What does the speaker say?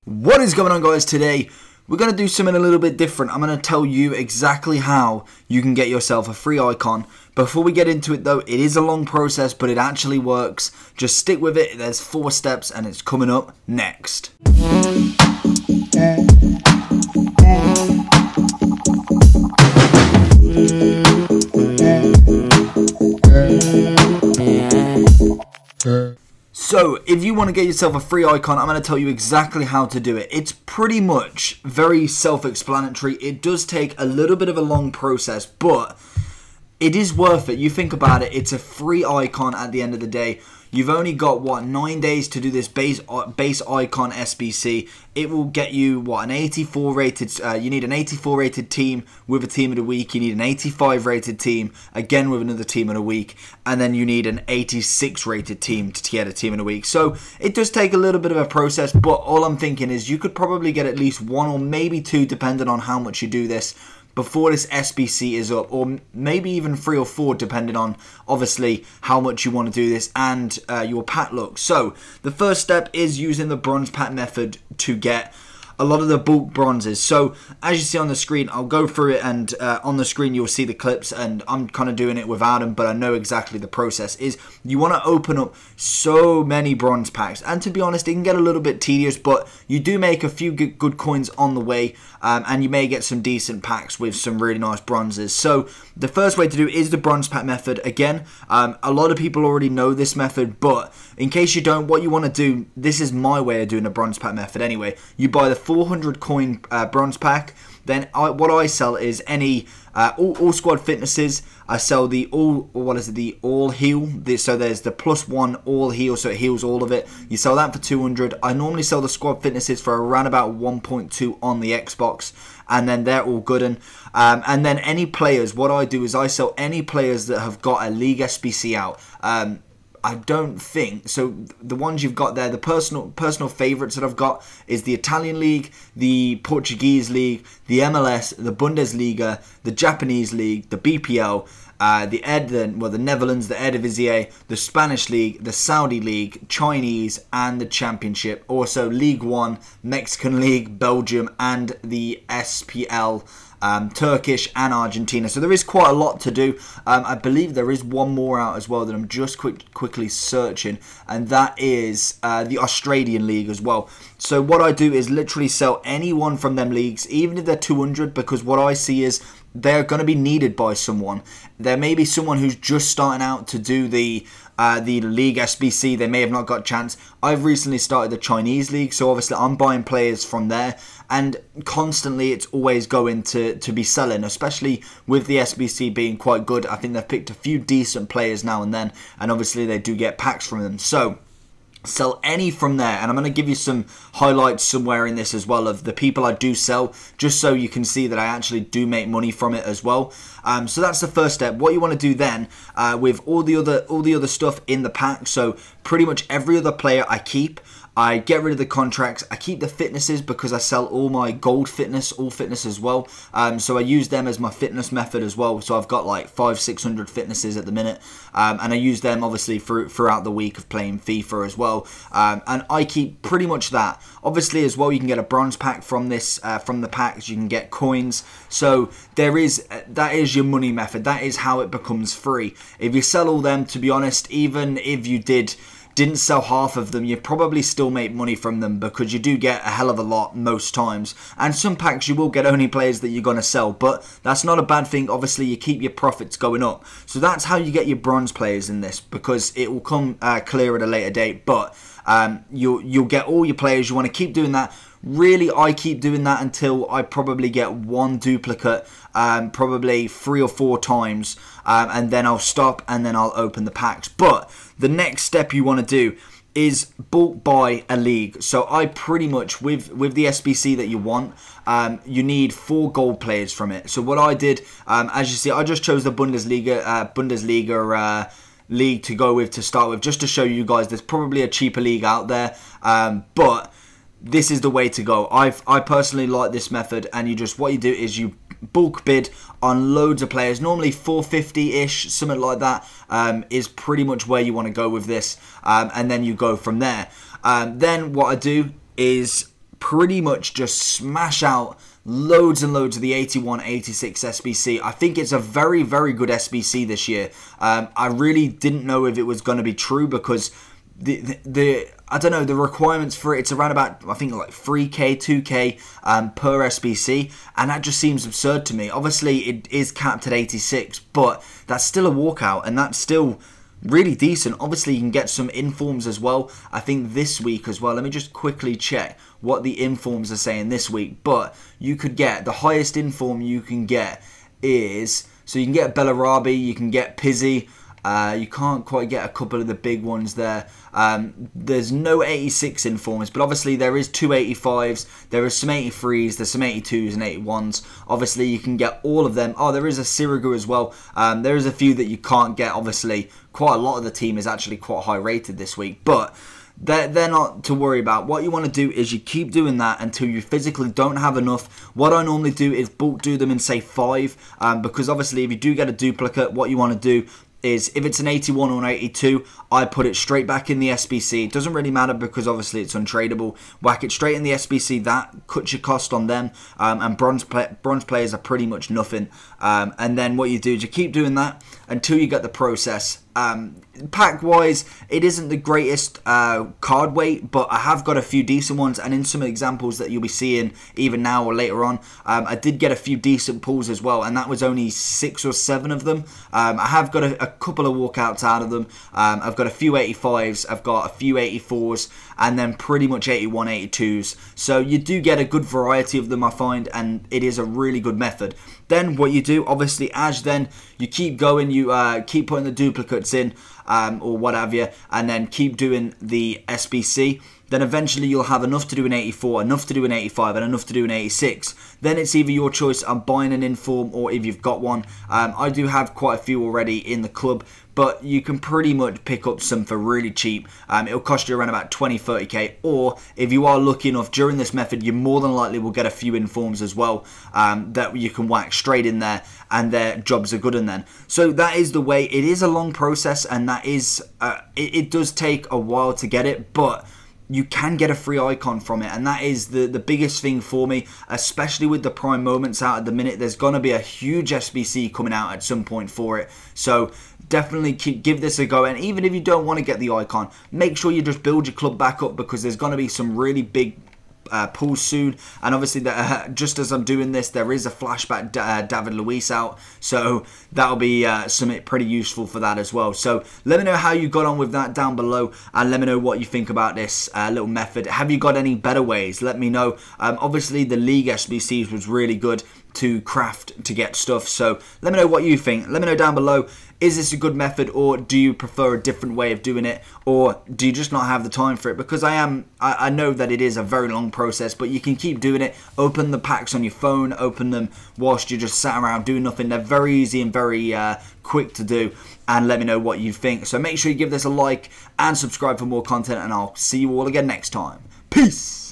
What is going on, guys? Today we're going to do something a little bit different. I'm going to tell you exactly how you can get yourself a free icon. Before we get into it though, it is a long process, but it actually works. Just stick with it. There's 4 steps and it's coming up next. So, if you want to get yourself a free icon, I'm going to tell you exactly how to do it. It's pretty much very self-explanatory. It does take a little bit of a long process, but it is worth it. You think about it, it's a free icon at the end of the day. You've only got, 9 days to do this base icon SBC. It will get you, an 84 rated, you need an 84 rated team with a team of the week. You need an 85 rated team, again with another team of the week. And then you need an 86 rated team to get a team of the week. So it does take a little bit of a process, but all I'm thinking is you could probably get at least 1 or maybe 2, depending on how much you do this, before this SBC is up, or maybe even 3 or 4 depending on obviously how much you want to do this and your pack look. So the first step is using the bronze pack method to get a lot of the bulk bronzes. So as you see on the screen, I'll go through it, and on the screen you'll see the clips, and I'm kind of doing it without them, but I know exactly the process is. You want to open up so many bronze packs, and to be honest, it can get a little bit tedious, but you do make a few good coins on the way, and you may get some decent packs with some really nice bronzes. So the first way to do it is the bronze pack method. Again, a lot of people already know this method, but in case you don't, what you want to do, this is my way of doing the bronze pack method anyway. You buy the 400 coin bronze pack. Then what I sell is any all squad fitnesses. I sell the all heal. So there's the +1 all heal, so it heals all of it. You sell that for 200. I normally sell the squad fitnesses for around about 1.2 on the Xbox, and then they're all good. And then any players, what I do is I sell any players that have got a League SBC out. I don't think so. The ones you've got there, the personal favourites that I've got is the Italian League, the Portuguese League, the MLS, the Bundesliga, the Japanese League, the BPL, the Netherlands, the Eredivisie, the Spanish League, the Saudi League, Chinese, and the Championship. Also League One, Mexican League, Belgium, and the SPL. Turkish and Argentina. So there is quite a lot to do. I believe there is one more out as well that I'm just quickly searching, and that is the Australian League as well. So what I do is literally sell anyone from them leagues, even if they're 200, because what I see is they're going to be needed by someone. There may be someone who's just starting out to do the League SBC. They may have not got a chance. I've recently started the Chinese League, so obviously I'm buying players from there, and constantly it's always going to be selling, especially with the SBC being quite good. I think they've picked a few decent players now and then, and obviously they do get packs from them. So sell any from there, and I'm going to give you some highlights somewhere in this as well of the people I do sell, just so you can see that I actually do make money from it as well. So that's the first step. What you want to do then with all the other stuff in the pack, so pretty much every other player I keep. I get rid of the contracts. I keep the fitnesses because I sell all my gold fitness, all fitness as well. So I use them as my fitness method as well. So I've got like 500-600 fitnesses at the minute, and I use them obviously throughout the week of playing FIFA as well. And I keep pretty much that. Obviously as well, you can get a bronze pack from this, from the packs. You can get coins. So that is your money method. That is how it becomes free. If you sell all them, to be honest, even if you didn't sell half of them, you probably still make money from them, because you do get a hell of a lot most times. And some packs you will get only players that you're going to sell, but that's not a bad thing. Obviously you keep your profits going up. So that's how you get your bronze players in this, because it will come clear at a later date. But you'll get all your players. You want to keep doing that. Really, I keep doing that until I probably get 1 duplicate, probably 3 or 4 times, and then I'll stop, and then I'll open the packs. But the next step you want to do is bulk buy a league. So I pretty much, with the SBC that you want, you need 4 gold players from it. So what I did, as you see, I just chose the Bundesliga league to go with to start with, just to show you guys there's probably a cheaper league out there, but this is the way to go. I personally like this method, and what you do is you bulk bid on loads of players, normally 450-ish, something like that, is pretty much where you want to go with this, and then you go from there. Then what I do is pretty much just smash out loads and loads of the 81, 86 SBC. I think it's a very, very good SBC this year. I really didn't know if it was going to be true because I don't know, the requirements for it, it's around about, I think, like 3k, 2k per SBC, and that just seems absurd to me. Obviously, it is capped at 86, but that's still a walkout, and that's still really decent. Obviously, you can get some informs as well. I think this week as well, let me just quickly check what the informs are saying this week, but you could get, the highest inform you can get is, so you can get Bellarabi, you can get Pizzi. You can't quite get a couple of the big ones there. There's no 86 informs, but obviously there is 285s, there is some 83s, there's some 82s and 81s. Obviously you can get all of them. Oh, there is a Sirigu as well. There is a few that you can't get. Obviously quite a lot of the team is actually quite high rated this week, but they're not to worry about. What you want to do is you keep doing that until you physically don't have enough. What I normally do is bulk do them in, say, 5, because obviously if you do get a duplicate, what you want to do is, if it's an 81 or an 82, I put it straight back in the SBC. It doesn't really matter because obviously it's untradeable. Whack it straight in the SBC. That cuts your cost on them. And bronze players are pretty much nothing. And then what you do is you keep doing that until you get the process. Pack-wise, it isn't the greatest card weight, but I have got a few decent ones, and in some examples that you'll be seeing even now or later on, I did get a few decent pulls as well, and that was only 6 or 7 of them. I have got a couple of walkouts out of them. I've got a few 85s, I've got a few 84s, and then pretty much 81, 82s. So you do get a good variety of them, I find, and it is a really good method. Then what you do, obviously, as then you keep going, you keep putting the duplicates in, or what have you, and then keep doing the SBC. Then eventually you'll have enough to do an 84, enough to do an 85, and enough to do an 86. Then it's either your choice of buying an inform or if you've got one. I do have quite a few already in the club, but you can pretty much pick up some for really cheap. It'll cost you around about 20, 30k, or if you are lucky enough during this method, you more than likely will get a few informs as well that you can whack straight in there, and their jobs are good and then. So that is the way. It is a long process, and that is, it does take a while to get it, but you can get a free icon from it, and that is the biggest thing for me, especially with the prime moments out at the minute. There's going to be a huge SBC coming out at some point for it, so definitely give this a go. And even if you don't want to get the icon, make sure you just build your club back up, because there's going to be some really big pulls soon. And obviously just as I'm doing this, there is a flashback David Luiz out, so that'll be something pretty useful for that as well. So let me know how you got on with that down below, and let me know what you think about this little method. Have you got any better ways? Let me know. Obviously the League SBCs was really good to craft to get stuff, so let me know what you think. Let me know down below. Is this a good method, or do you prefer a different way of doing it, or do you just not have the time for it? Because I know that it is a very long process, but you can keep doing it. Open the packs on your phone, open them whilst you're just sat around doing nothing. They're very easy and very quick to do, and let me know what you think. So make sure you give this a like and subscribe for more content, and I'll see you all again next time. Peace!